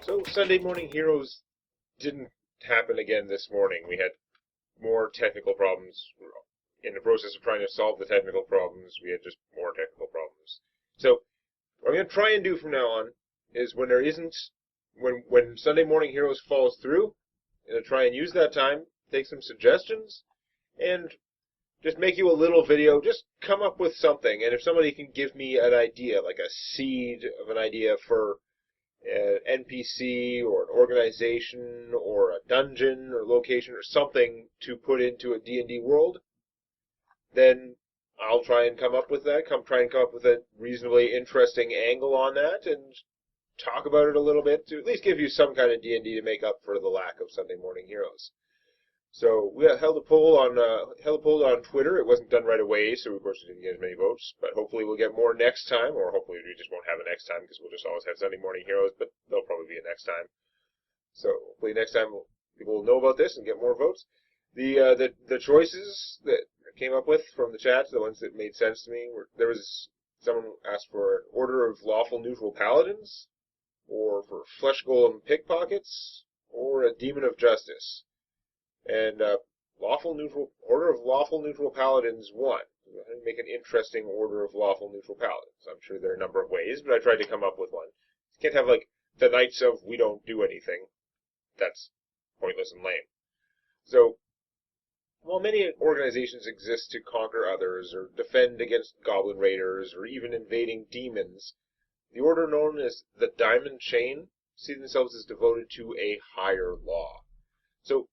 So Sunday Morning Heroes didn't happen again this morning. We had more technical problems. In the process of trying to solve the technical problems, we had just more technical problems. So what I'm going to try and do from now on is when there isn't, when Sunday Morning Heroes falls through, I'm going to try and use that time, take some suggestions, and just make you a little video. Just come up with something. And if somebody can give me an idea, like a seed of an idea for an NPC or an organization or a dungeon or location or something to put into a D&D world, then I'll try and come up with that, try and come up with a reasonably interesting angle on that and talk about it a little bit to at least give you some kind of D&D to make up for the lack of Sunday Morning Heroes. So we held a poll on Twitter. It wasn't done right away, so of course we didn't get as many votes. But hopefully we'll get more next time, or hopefully we just won't have a next time because we'll just always have Sunday Morning Heroes. But there'll probably be a next time. So hopefully next time people will know about this and get more votes. The choices that I came up with from the chat, the ones that made sense to me, there was someone asked for an order of Lawful-Neutral Paladins, or for Flesh Golem Pickpockets, or a Demon of Justice. And Order of Lawful-Neutral Paladins won. Make an interesting Order of Lawful-Neutral Paladins. I'm sure there are a number of ways, but I tried to come up with one. You can't have, like, the Knights of We Don't Do Anything. That's pointless and lame. So, while many organizations exist to conquer others, or defend against goblin raiders, or even invading demons, the order known as the Diamond Chain see themselves as devoted to a higher law. So,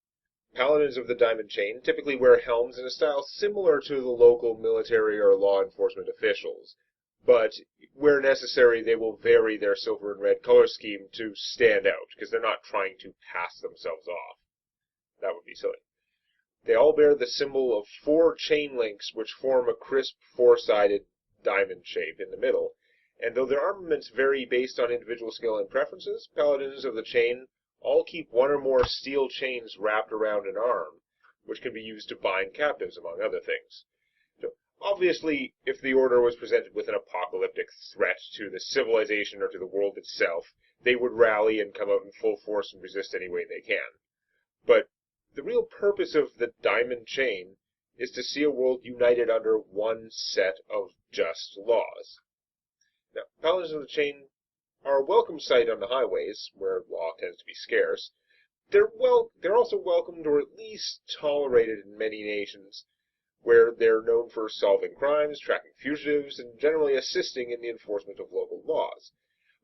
Paladins of the Diamond Chain typically wear helms in a style similar to the local military or law enforcement officials, but where necessary they will vary their silver and red color scheme to stand out, because they're not trying to pass themselves off. That would be silly. They all bear the symbol of 4 chain links which form a crisp 4-sided diamond shape in the middle, and though their armaments vary based on individual skill and preferences, Paladins of the Chain all keep 1 or more steel chains wrapped around an arm, which can be used to bind captives, among other things. So, obviously, if the Order was presented with an apocalyptic threat to the civilization or to the world itself, they would rally and come out in full force and resist any way they can. But the real purpose of the Diamond Chain is to see a world united under one set of just laws. Now, Paladins of the Chain are a welcome sight on the highways, where law tends to be scarce. They're also welcomed or at least tolerated in many nations, where they're known for solving crimes, tracking fugitives, and generally assisting in the enforcement of local laws.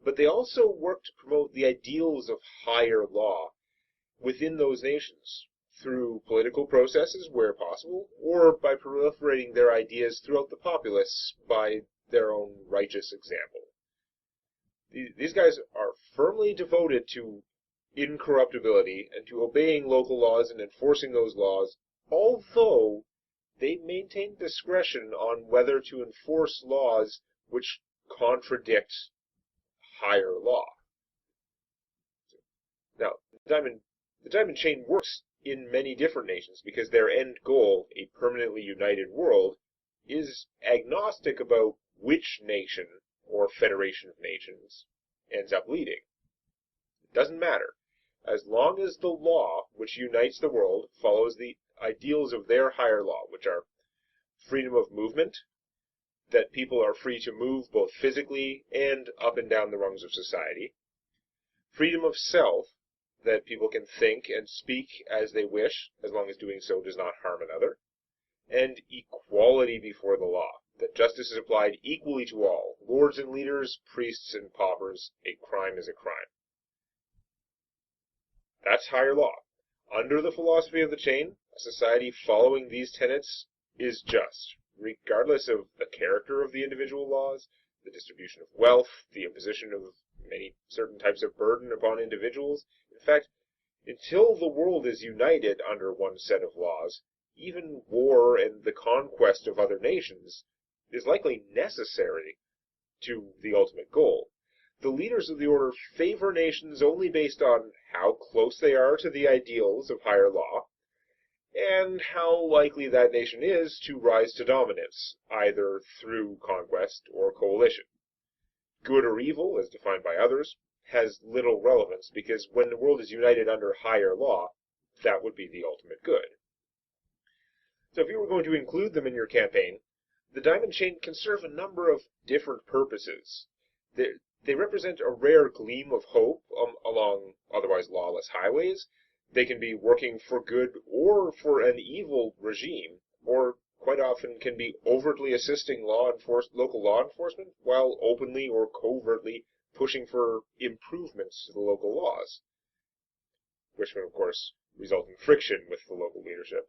But they also work to promote the ideals of higher law within those nations, through political processes where possible, or by proliferating their ideas throughout the populace by their own righteous example. These guys are firmly devoted to incorruptibility and to obeying local laws and enforcing those laws, although they maintain discretion on whether to enforce laws which contradict higher law. Now, the Diamond Chain works in many different nations because their end goal, a permanently united world, is agnostic about which nation or federation of nations ends up leading. It doesn't matter. As long as the law which unites the world follows the ideals of their higher law, which are freedom of movement, that people are free to move both physically and up and down the rungs of society, freedom of self, that people can think and speak as they wish, as long as doing so does not harm another, and equality before the law, that justice is applied equally to all, lords and leaders, priests and paupers. A crime is a crime. That's higher law. Under the philosophy of the Chain, a society following these tenets is just, regardless of the character of the individual laws, the distribution of wealth, the imposition of many certain types of burden upon individuals. In fact, until the world is united under one set of laws, even war and the conquest of other nations is likely necessary to the ultimate goal. The leaders of the Order favor nations only based on how close they are to the ideals of higher law, and how likely that nation is to rise to dominance, either through conquest or coalition. good or evil, as defined by others, has little relevance, because when the world is united under higher law, that would be the ultimate good. So if you were going to include them in your campaign, the diamond chain can serve a number of different purposes. They represent a rare gleam of hope along otherwise lawless highways. They can be working for good or for an evil regime, or quite often can be overtly assisting local law enforcement while openly or covertly pushing for improvements to the local laws, which would, of course, result in friction with the local leadership.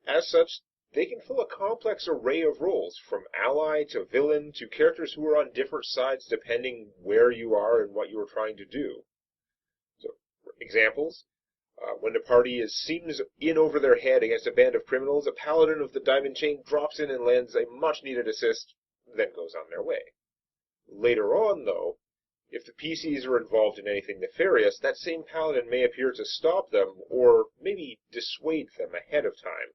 As such, they can fill a complex array of roles, from ally to villain to characters who are on different sides depending where you are and what you are trying to do. So, for examples, when the party seems in over their head against a band of criminals, a paladin of the diamond chain drops in and lends a much-needed assist, then goes on their way. Later on, though, if the PCs are involved in anything nefarious, that same paladin may appear to stop them, or maybe dissuade them ahead of time.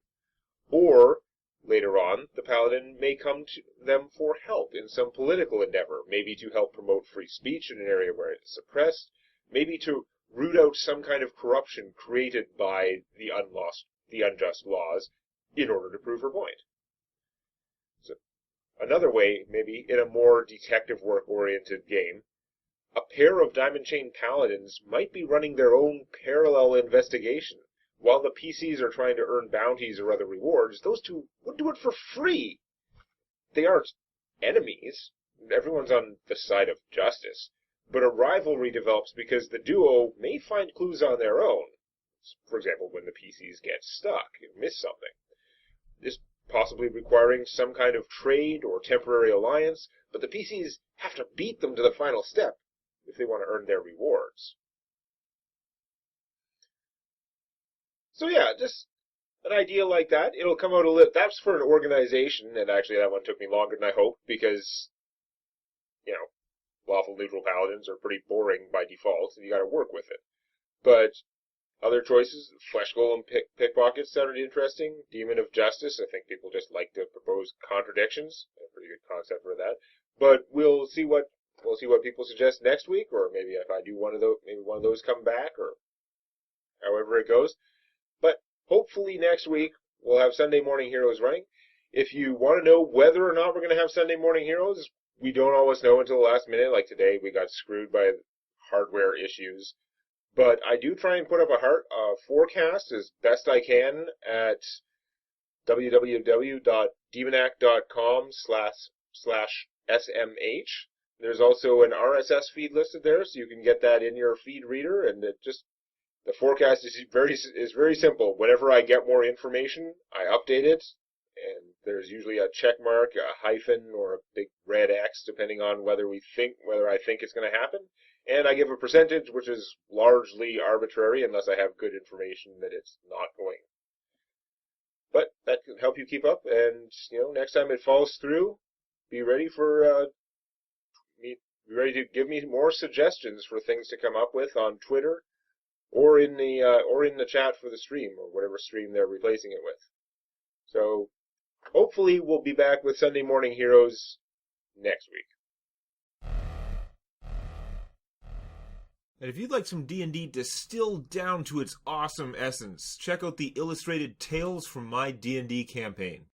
Or, later on, the paladin may come to them for help in some political endeavor, maybe to help promote free speech in an area where it is suppressed, maybe to root out some kind of corruption created by the unjust laws in order to prove her point. So, another way, maybe in a more detective work-oriented game, a pair of Diamond Chain Paladins might be running their own parallel investigation. While the PCs are trying to earn bounties or other rewards, those two would do it for free. They aren't enemies. Everyone's on the side of justice. But a rivalry develops because the duo may find clues on their own. For example, when the PCs get stuck and miss something. This possibly requiring some kind of trade or temporary alliance, but the PCs have to beat them to the final step if they want to earn their rewards. So yeah, just an idea like that. It'll come out a little. That's for an organization, and actually that one took me longer than I hoped, because, Lawful-Neutral Paladins are pretty boring by default, and you gotta work with it. But other choices, Flesh Golem Pickpockets sounded interesting. Demon of Justice, I think people just like to propose contradictions. A pretty good concept for that. But we'll see what people suggest next week, or maybe if I do one of those come back, or however it goes. But hopefully next week we'll have Sunday Morning Heroes running. If you want to know whether or not we're going to have Sunday Morning Heroes, we don't always know until the last minute. Like today, we got screwed by hardware issues. But I do try and put up a forecast as best I can at www.demonac.com/SMH. There's also an RSS feed listed there, so you can get that in your feed reader, and the forecast is very simple. Whenever I get more information, I update it, and there's usually a check mark, a hyphen, or a big red X, depending on whether I think it's going to happen. And I give a percentage, which is largely arbitrary, unless I have good information that it's not going. But that can help you keep up, and next time it falls through, be ready to give me more suggestions for things to come up with on Twitter, or in the chat for the stream, or whatever stream they're replacing it with. So, hopefully we'll be back with Sunday Morning Heroes next week. And if you'd like some D&D distilled down to its awesome essence, check out the illustrated Tales from My D&D campaign.